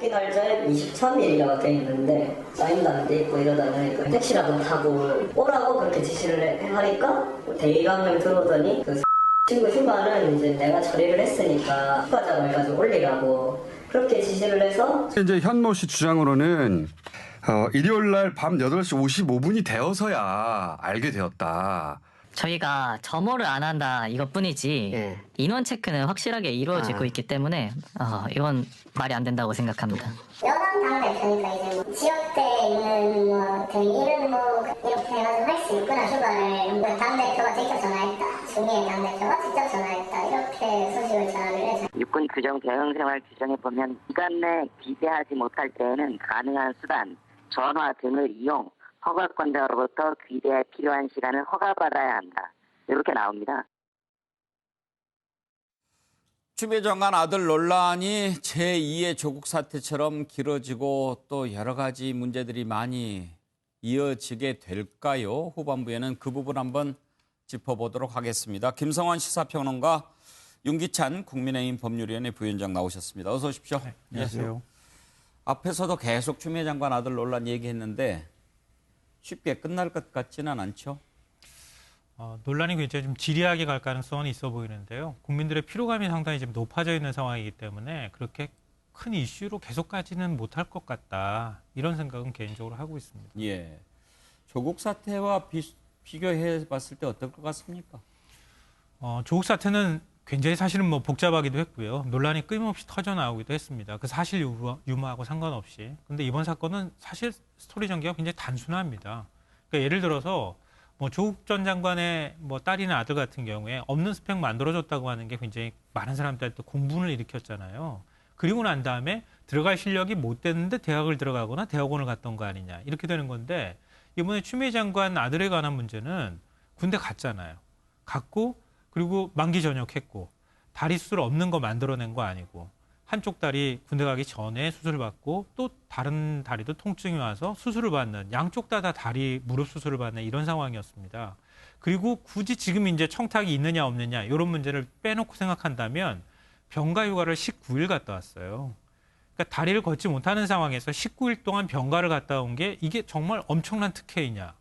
복귀 날짜에 23일이라고 돼 있는데 사인도 안 돼 있고 이러다 보니까 택시라도 타고 오라고 그렇게 지시를 하니까 대의가 한 명 들어오더니 그 친구 휴가는 이제 내가 처리를 했으니까 휴가자를 가지고 올리라고 그렇게 지시를 해서 이제 현모 씨 주장으로는 일요일 날 밤 8시 55분이 되어서야 알게 되었다. 저희가 점호를 안 한다 이것뿐이지 예. 인원 체크는 확실하게 이루어지고 있기 때문에 이건 말이 안 된다고 생각합니다. 여당 당대표니까 이제 뭐 지역대에 있는 뭐 등 이름 뭐 이렇게 해가지고 할 수 있구나 휴가를 뭐 당대표가 직접 전화했다 중에 당대표가 직접 전화했다 이렇게 소식을 전하를 해서 육군 규정 대응생활 규정에 보면 기간 내 기재하지 못할 때에는 가능한 수단, 전화 등을 이용 허가권자로부터 귀대에 필요한 시간을 허가받아야 한다. 이렇게 나옵니다. 추미애 장관 아들 논란이 제2의 조국 사태처럼 길어지고 또 여러 가지 문제들이 많이 이어지게 될까요? 후반부에는 그 부분 한번 짚어보도록 하겠습니다. 김성환 시사평론가, 윤기찬 국민의힘 법률위원회 부위원장 나오셨습니다. 어서 오십시오. 네, 안녕하세요. 앞에서도 계속 추미애 장관 아들 논란 얘기했는데 쉽게 끝날 것 같지는 않죠? 논란이 굉장히 좀 지리하게 갈 가능성은 있어 보이는데요. 국민들의 피로감이 상당히 지금 높아져 있는 상황이기 때문에 그렇게 큰 이슈로 계속 가지는 못할 것 같다. 이런 생각은 개인적으로 하고 있습니다. 예. 조국 사태와 비교해 봤을 때 어떨 것 같습니까? 조국 사태는 굉장히 사실은 뭐 복잡하기도 했고요. 논란이 끊임없이 터져 나오기도 했습니다. 그 사실 유무하고 상관없이. 근데 이번 사건은 사실 스토리 전개가 굉장히 단순합니다. 그러니까 예를 들어서 뭐 조국 전 장관의 뭐 딸이나 아들 같은 경우에 없는 스펙 만들어줬다고 하는 게 굉장히 많은 사람들한테 공분을 일으켰잖아요. 그리고 난 다음에 들어갈 실력이 못 됐는데 대학을 들어가거나 대학원을 갔던 거 아니냐. 이렇게 되는 건데 이번에 추미애 장관 아들에 관한 문제는 군대 갔잖아요. 갔고 그리고 만기 전역했고 다리 수술 없는 거 만들어낸 거 아니고 한쪽 다리 군대 가기 전에 수술을 받고 또 다른 다리도 통증이 와서 수술을 받는 양쪽 다 다리 무릎 수술을 받는 이런 상황이었습니다. 그리고 굳이 지금 이제 청탁이 있느냐 없느냐 이런 문제를 빼놓고 생각한다면 병가 휴가를 19일 갔다 왔어요. 그러니까 다리를 걷지 못하는 상황에서 19일 동안 병가를 갔다 온 게 이게 정말 엄청난 특혜이냐.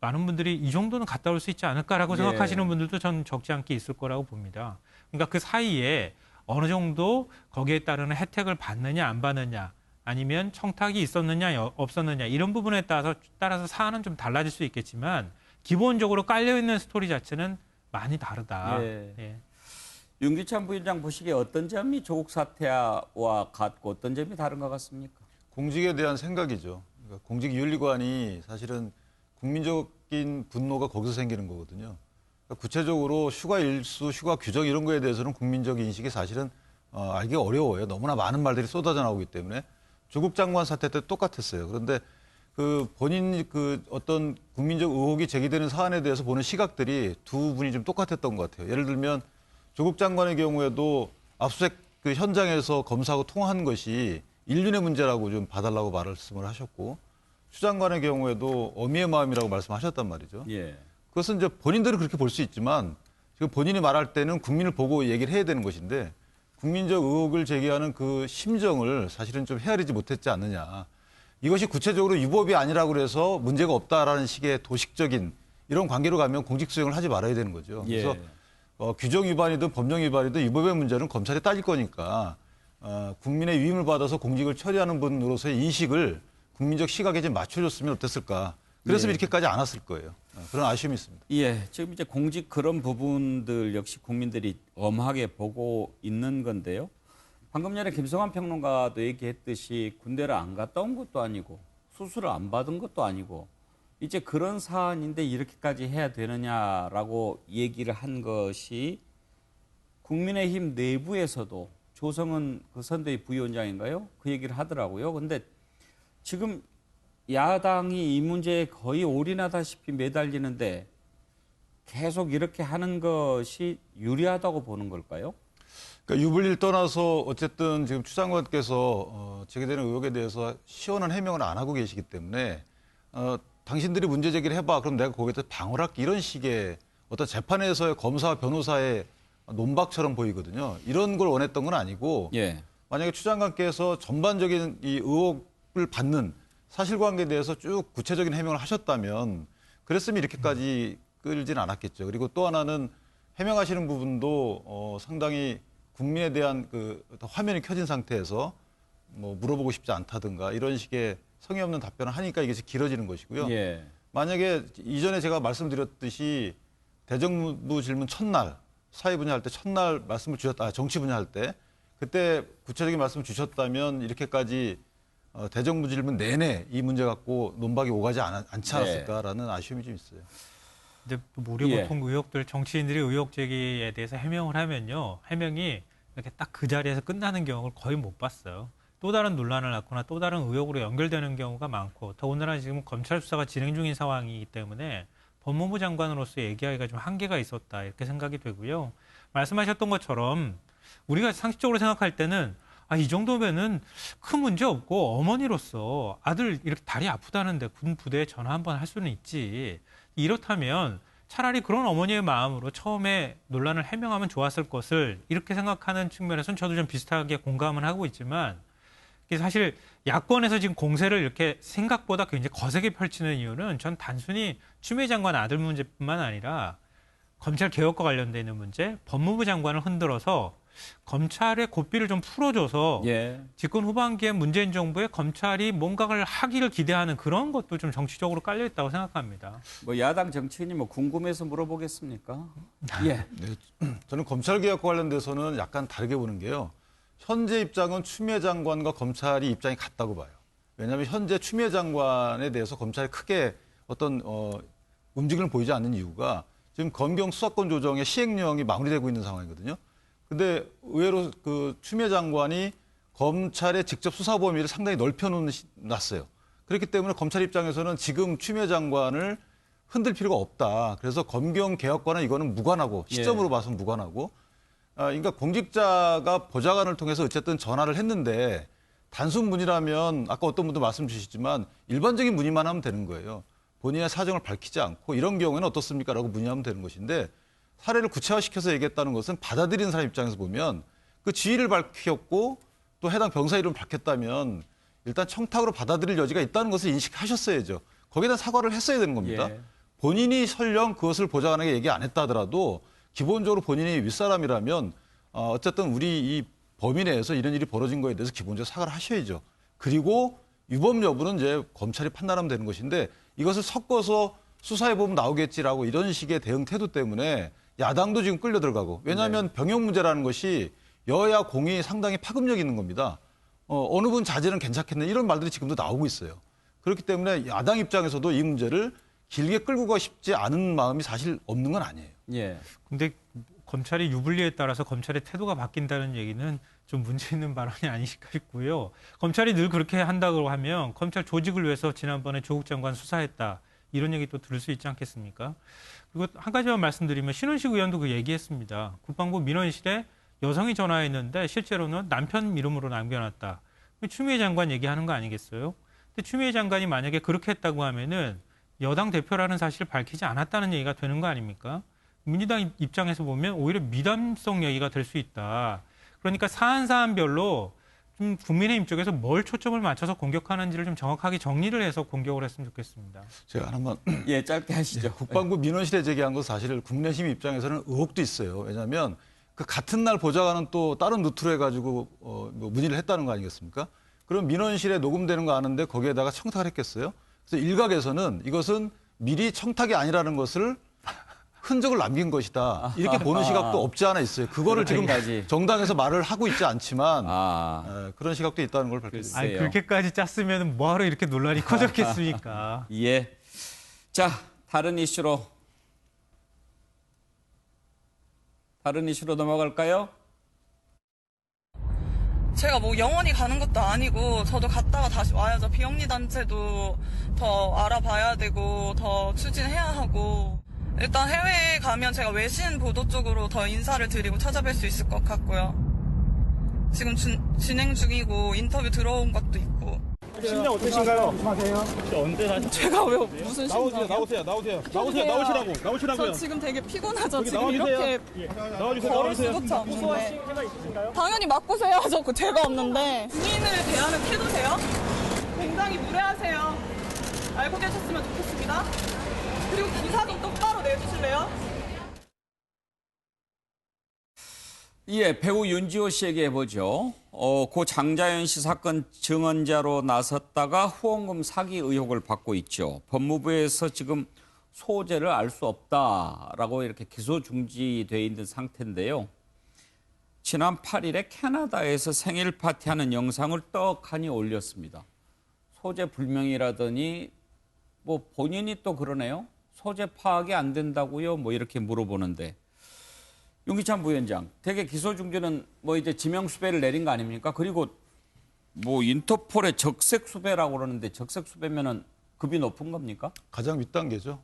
많은 분들이 이 정도는 갔다 올 수 있지 않을까라고 생각하시는 분들도 전 적지 않게 있을 거라고 봅니다. 그러니까 그 사이에 어느 정도 거기에 따르는 혜택을 받느냐 안 받느냐 아니면 청탁이 있었느냐 없었느냐 이런 부분에 따라서 사안은 좀 달라질 수 있겠지만 기본적으로 깔려있는 스토리 자체는 많이 다르다. 예. 예. 윤기찬 부위원장 보시기에 어떤 점이 조국 사태와 같고 어떤 점이 다른 것 같습니까? 공직에 대한 생각이죠. 그러니까 공직윤리관이 사실은 국민적인 분노가 거기서 생기는 거거든요. 그러니까 구체적으로 휴가 일수, 휴가 규정 이런 거에 대해서는 국민적 인식이 사실은 알기가 어려워요. 너무나 많은 말들이 쏟아져 나오기 때문에 조국 장관 사태 때 똑같았어요. 그런데 그 본인 그 어떤 국민적 의혹이 제기되는 사안에 대해서 보는 시각들이 두 분이 좀 똑같았던 것 같아요. 예를 들면 조국 장관의 경우에도 압수수색 그 현장에서 검사하고 통화한 것이 인륜의 문제라고 좀 봐달라고 말씀을 하셨고 추 장관의 경우에도 어미의 마음이라고 말씀하셨단 말이죠. 예. 그것은 이제 본인들은 그렇게 볼 수 있지만 지금 본인이 말할 때는 국민을 보고 얘기를 해야 되는 것인데 국민적 의혹을 제기하는 그 심정을 사실은 좀 헤아리지 못했지 않느냐. 이것이 구체적으로 유법이 아니라고 그래서 문제가 없다라는 식의 도식적인 이런 관계로 가면 공직 수행을 하지 말아야 되는 거죠. 예. 그래서 규정 위반이든 법령 위반이든 유법의 문제는 검찰이 따질 거니까 국민의 위임을 받아서 공직을 처리하는 분으로서의 인식을 국민적 시각에 좀 맞춰줬으면 어땠을까. 그래서 이렇게까지 안 왔을 거예요. 그런 아쉬움이 있습니다. 예, 지금 이제 공직 그런 부분들 역시 국민들이 엄하게 보고 있는 건데요. 방금 전에 김성환 평론가도 얘기했듯이 군대를 안 갔다 온 것도 아니고 수술을 안 받은 것도 아니고 이제 그런 사안인데 이렇게까지 해야 되느냐라고 얘기를 한 것이 국민의힘 내부에서도 조성은 그 선대위 부위원장인가요? 그 얘기를 하더라고요. 근데 지금 야당이 이 문제에 거의 올인하다시피 매달리는데 계속 이렇게 하는 것이 유리하다고 보는 걸까요? 그러니까 유불리를 떠나서 어쨌든 지금 추 장관께서 제기되는 의혹에 대해서 시원한 해명을 안 하고 계시기 때문에 당신들이 문제 제기를 해봐. 그럼 내가 거기에 대해서 방어를 할게. 이런 식의 어떤 재판에서의 검사와 변호사의 논박처럼 보이거든요. 이런 걸 원했던 건 아니고 예. 만약에 추 장관께서 전반적인 이 의혹을 받는 사실관계에 대해서 쭉 구체적인 해명을 하셨다면 그랬으면 이렇게까지 끌진 않았겠죠. 그리고 또 하나는 해명하시는 부분도 상당히 국민에 대한 그 화면이 켜진 상태에서 뭐 물어보고 싶지 않다든가 이런 식의 성의 없는 답변을 하니까 이게 길어지는 것이고요. 예. 만약에 이전에 제가 말씀드렸듯이 대정부 질문 첫날, 사회 분야할 때 첫날 말씀을 주셨다, 정치 분야할 때 그때 구체적인 말씀을 주셨다면 이렇게까지 대정부 질문 내내 이 문제 갖고 논박이 오가지 않지 않았을까라는 아쉬움이 좀 있어요. 근데 우리 보통 의혹들 정치인들이 의혹 제기에 대해서 해명을 하면요, 해명이 이렇게 딱 그 자리에서 끝나는 경우를 거의 못 봤어요. 또 다른 논란을 낳거나 또 다른 의혹으로 연결되는 경우가 많고, 더군다나 지금 검찰 수사가 진행 중인 상황이기 때문에 법무부 장관으로서 얘기하기가 좀 한계가 있었다 이렇게 생각이 되고요. 말씀하셨던 것처럼 우리가 상식적으로 생각할 때는 이 정도면은 큰 문제 없고 어머니로서 아들 이렇게 다리 아프다는데 군 부대에 전화 한번 할 수는 있지. 이렇다면 차라리 그런 어머니의 마음으로 처음에 논란을 해명하면 좋았을 것을 이렇게 생각하는 측면에서는 저도 좀 비슷하게 공감은 하고 있지만, 사실 야권에서 지금 공세를 이렇게 생각보다 굉장히 거세게 펼치는 이유는 전 단순히 추미애 장관 아들 문제뿐만 아니라 검찰 개혁과 관련돼 있는 문제, 법무부 장관을 흔들어서 검찰의 고삐를 좀 풀어줘서 집권 후반기에 문재인 정부의 검찰이 뭔가를 하기를 기대하는 그런 것도 좀 정치적으로 깔려 있다고 생각합니다. 뭐 야당 정치인이 뭐 궁금해서 물어보겠습니까? 예. 네, 저는 검찰 개혁과 관련돼서는 약간 다르게 보는 게요. 현재 입장은 추미애 장관과 검찰이 입장이 같다고 봐요. 왜냐하면 현재 추미애 장관에 대해서 검찰이 크게 어떤 움직임을 보이지 않는 이유가 지금 검경 수사권 조정의 시행령이 마무리되고 있는 상황이거든요. 근데 의외로 그 추미애 장관이 검찰의 직접 수사 범위를 상당히 넓혀놨어요. 그렇기 때문에 검찰 입장에서는 지금 추미애 장관을 흔들 필요가 없다. 그래서 검경 개혁과는 이거는 무관하고 시점으로 봐서는 무관하고, 그러니까 공직자가 보좌관을 통해서 어쨌든 전화를 했는데 단순 문의라면 아까 어떤 분도 말씀 주시지만 일반적인 문의만 하면 되는 거예요. 본인의 사정을 밝히지 않고 이런 경우에는 어떻습니까? 라고 문의하면 되는 것인데, 사례를 구체화시켜서 얘기했다는 것은 받아들이는 사람 입장에서 보면 그 지위를 밝혔고 또 해당 병사 이름을 밝혔다면 일단 청탁으로 받아들일 여지가 있다는 것을 인식하셨어야죠. 거기에 대한 사과를 했어야 되는 겁니다. 본인이 설령 그것을 보좌관에게 얘기 안 했다 하더라도 기본적으로 본인이 윗사람이라면 어쨌든 우리 이 범위 내에서 이런 일이 벌어진 거에 대해서 기본적으로 사과를 하셔야죠. 그리고 유법 여부는 이제 검찰이 판단하면 되는 것인데 이것을 섞어서 수사해보면 나오겠지라고 이런 식의 대응 태도 때문에 야당도 지금 끌려 들어가고, 왜냐하면 병역 문제라는 것이 여야 공이 상당히 파급력이 있는 겁니다. 어느 분 자제는 괜찮겠네 이런 말들이 지금도 나오고 있어요. 그렇기 때문에 야당 입장에서도 이 문제를 길게 끌고 가고 싶지 않은 마음이 사실 없는 건 아니에요. 근데 검찰이 유불리에 따라서 검찰의 태도가 바뀐다는 얘기는 좀 문제 있는 발언이 아니실까 싶고요. 검찰이 늘 그렇게 한다고 하면 검찰 조직을 위해서 지난번에 조국 장관 수사했다, 이런 얘기 또 들을 수 있지 않겠습니까? 그리고 한 가지만 말씀드리면 신원식 의원도 그 얘기했습니다. 국방부 민원실에 여성이 전화했는데 실제로는 남편 이름으로 남겨놨다. 추미애 장관 얘기하는 거 아니겠어요? 근데 추미애 장관이 만약에 그렇게 했다고 하면은 여당 대표라는 사실을 밝히지 않았다는 얘기가 되는 거 아닙니까? 민주당 입장에서 보면 오히려 미담성 얘기가 될 수 있다. 그러니까 사안별로 좀 국민의힘 쪽에서 뭘 초점을 맞춰서 공격하는지를 좀 정확하게 정리를 해서 공격을 했으면 좋겠습니다. 제가 하나만 짧게 하시죠. 국방부 민원실에 제기한 것 사실 국민의힘 입장에서는 의혹도 있어요. 왜냐하면 그 같은 날 보좌관은 또 다른 루트로 해가지고 뭐 문의를 했다는 거 아니겠습니까? 그럼 민원실에 녹음되는 거 아는데 거기에다가 청탁을 했겠어요? 그래서 일각에서는 이것은 미리 청탁이 아니라는 것을 흔적을 남긴 것이다, 이렇게 보는 시각도 없지 않아 있어요. 그거를 지금 정당에서 말을 하고 있지 않지만 그런 시각도 있다는 걸 밝혔습니다. 그렇게까지 짰으면 뭐하러 이렇게 논란이 커졌겠습니까? 자, 다른 이슈로 넘어갈까요? 제가 뭐 영원히 가는 것도 아니고 저도 갔다가 다시 와야죠. 비영리 단체도 더 알아봐야 되고 더 추진해야 하고, 일단 해외에 가면 제가 외신 보도 쪽으로 더 인사를 드리고 찾아뵐 수 있을 것 같고요. 지금 진행 중이고 인터뷰 들어온 것도 있고. 심정 어떠신가요? 제가 왜 무슨 심정이요? 나오시라고요. 저 지금 되게 피곤하죠. 지금 나와주세요. 이렇게 나와주세요. 걸을 수조차 없는데. 당연히 맞고서 해야죠. 그 죄가 없는데. 주민을 대하는 태도세요? 굉장히 무례하세요. 알고 계셨으면 좋겠습니다. 그리고 기사 좀 똑바로 내주실래요? 예, 배우 윤지호 씨에게 해보죠. 고 장자연 씨 사건 증언자로 나섰다가 후원금 사기 의혹을 받고 있죠. 법무부에서 지금 소재를 알 수 없다라고 이렇게 기소 중지돼 있는 상태인데요. 지난 8일에 캐나다에서 생일 파티하는 영상을 떡하니 올렸습니다. 소재 불명이라더니 뭐 본인이 또 그러네요. 소재 파악이 안 된다고요? 뭐 이렇게 물어보는데. 윤기찬 부위원장, 대개 기소 중지는 뭐 이제 지명 수배를 내린 거 아닙니까? 그리고 뭐 인터폴의 적색 수배라고 그러는데 적색 수배면은 급이 높은 겁니까? 가장 윗단계죠.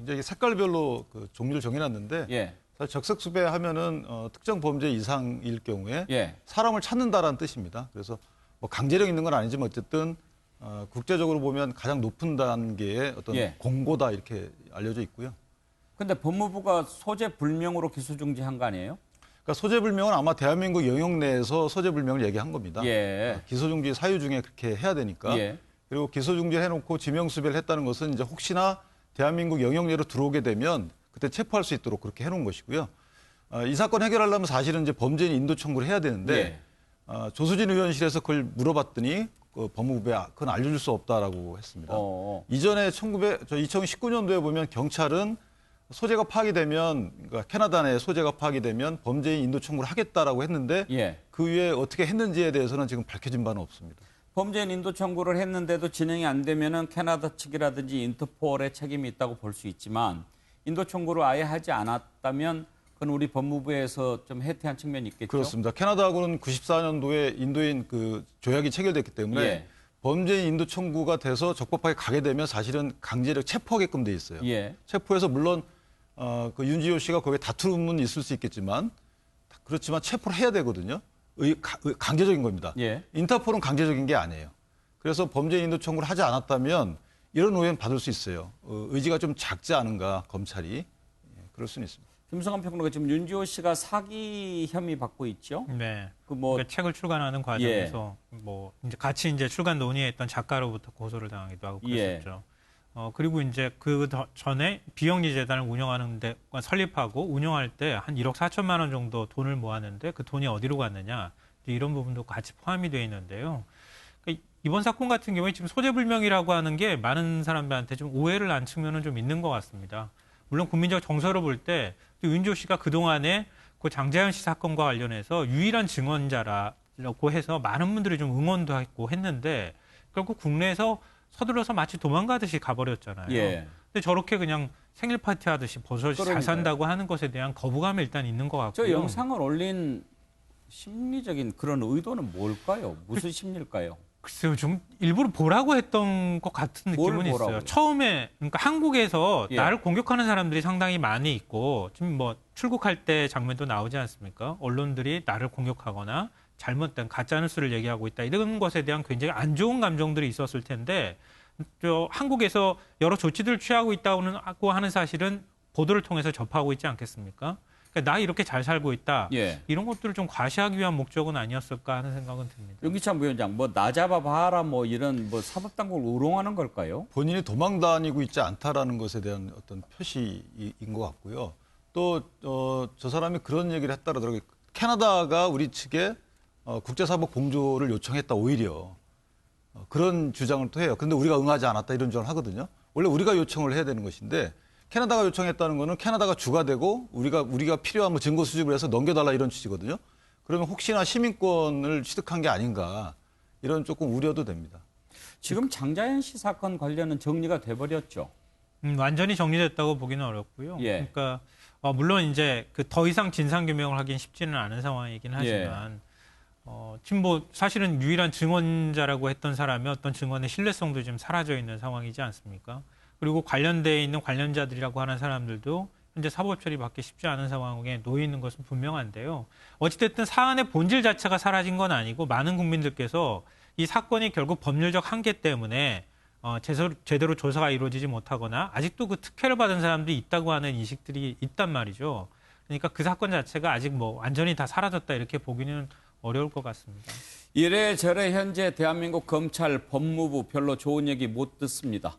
이제 색깔별로 그 종류를 정해놨는데 예. 사실 적색 수배하면은 특정 범죄 이상일 경우에 예. 사람을 찾는다라는 뜻입니다. 그래서 뭐 강제력 있는 건 아니지만 어쨌든 국제적으로 보면 가장 높은 단계의 어떤 예. 공고다 이렇게 알려져 있고요. 근데 법무부가 소재 불명으로 기소 중지한 거 아니에요? 그러니까 소재 불명은 아마 대한민국 영역 내에서 소재 불명을 얘기한 겁니다. 예. 기소 중지 사유 중에 그렇게 해야 되니까. 예. 그리고 기소 중지 해놓고 지명 수배를 했다는 것은 이제 혹시나 대한민국 영역 내로 들어오게 되면 그때 체포할 수 있도록 그렇게 해놓은 것이고요. 이 사건 해결하려면 사실은 이제 범죄인 인도 청구를 해야 되는데 조수진 의원실에서 그걸 물어봤더니 법무부에 그건 알려줄 수 없다라고 했습니다. 이전에 2019년도에 보면 경찰은 소재가 파악이 되면 그러니까 캐나다 내 소재가 파악이 되면 범죄인 인도 청구를 하겠다라고 했는데 그 위에 어떻게 했는지에 대해서는 지금 밝혀진 바는 없습니다. 범죄인 인도 청구를 했는데도 진행이 안 되면은 캐나다 측이라든지 인터폴의 책임이 있다고 볼 수 있지만 인도 청구를 아예 하지 않았다면 그건 우리 법무부에서 좀 해태한 측면이 있겠죠. 그렇습니다. 캐나다하고는 94년도에 인도인 그 조약이 체결됐기 때문에 범죄인 인도 청구가 돼서 적법하게 가게 되면 사실은 강제력 체포하게끔 돼 있어요. 체포해서 물론 그 윤지호 씨가 거기에 다툼은 있을 수 있겠지만 그렇지만 체포를 해야 되거든요. 강제적인 겁니다. 인터폴은 강제적인 게 아니에요. 그래서 범죄인 인도 청구를 하지 않았다면 이런 오해는 받을 수 있어요. 의지가 좀 작지 않은가 검찰이. 그럴 수는 있습니다. 김성환 평론가 지금 윤지호 씨가 사기 혐의 받고 있죠. 네. 그러니까 책을 출간하는 과정에서 뭐 이제 같이 이제 출간 논의했던 작가로부터 고소를 당하기도 하고 그랬었죠. 그리고 이제 그 전에 비영리 재단을 운영하는데 설립하고 운영할 때 한 1억 4천만 원 정도 돈을 모았는데 그 돈이 어디로 갔느냐 이런 부분도 같이 포함이 되어 있는데요. 그러니까 이번 사건 같은 경우에 지금 소재불명이라고 하는 게 많은 사람들한테 좀 오해를 안 측면은 좀 있는 것 같습니다. 물론 국민적 정서로 볼 때 윤지호 씨가 그동안에 그 장자연 씨 사건과 관련해서 유일한 증언자라고 해서 많은 분들이 좀 응원도 했고 했는데 결국 국내에서 서둘러서 마치 도망가듯이 가버렸잖아요. 근데 저렇게 그냥 생일 파티 하듯이 버젓이 잘 산다고 하는 것에 대한 거부감이 일단 있는 것 같고요. 저 영상을 올린 심리적인 그런 의도는 뭘까요? 무슨 심리일까요? 글쎄요, 좀 일부러 보라고 했던 것 같은 느낌은 있어요. 처음에 그러니까 한국에서 나를 공격하는 사람들이 상당히 많이 있고 지금 뭐 출국할 때 장면도 나오지 않습니까? 언론들이 나를 공격하거나 잘못된 가짜 뉴스를 얘기하고 있다 이런 것에 대한 굉장히 안 좋은 감정들이 있었을 텐데 한국에서 여러 조치들을 취하고 있다고 하는 사실은 보도를 통해서 접하고 있지 않겠습니까? 그러니까 나 이렇게 잘 살고 있다. 이런 것들을 좀 과시하기 위한 목적은 아니었을까 하는 생각은 듭니다. 윤기찬 부위원장, 뭐 나 잡아봐라 뭐 이런 뭐 사법당국을 우롱하는 걸까요? 본인이 도망 다니고 있지 않다라는 것에 대한 어떤 표시인 것 같고요. 또 저 사람이 그런 얘기를 했다라더라고요. 캐나다가 우리 측에 국제사법 공조를 요청했다 오히려 그런 주장을 또 해요. 그런데 우리가 응하지 않았다 이런 주장을 하거든요. 원래 우리가 요청을 해야 되는 것인데 캐나다가 요청했다는 거는 캐나다가 주가 되고 우리가 필요한 증거 수집을 해서 넘겨달라 이런 취지거든요. 그러면 혹시나 시민권을 취득한 게 아닌가 이런 조금 우려도 됩니다. 지금 장자연 씨 사건 관련은 정리가 돼버렸죠. 완전히 정리됐다고 보기는 어렵고요. 그러니까 물론 이제 그 더 이상 진상 규명을 하긴 쉽지는 않은 상황이긴 하지만 지금 뭐 사실은 유일한 증언자라고 했던 사람의 어떤 증언의 신뢰성도 지금 사라져 있는 상황이지 않습니까? 그리고 관련돼 있는 관련자들이라고 하는 사람들도 현재 사법 처리받기 쉽지 않은 상황에 놓여 있는 것은 분명한데요. 어찌됐든 사안의 본질 자체가 사라진 건 아니고 많은 국민들께서 이 사건이 결국 법률적 한계 때문에 제대로 조사가 이루어지지 못하거나 아직도 그 특혜를 받은 사람들이 있다고 하는 인식들이 있단 말이죠. 그러니까 그 사건 자체가 아직 뭐 완전히 다 사라졌다 이렇게 보기는 어려울 것 같습니다. 이래저래 현재 대한민국 검찰 법무부 별로 좋은 얘기 못 듣습니다.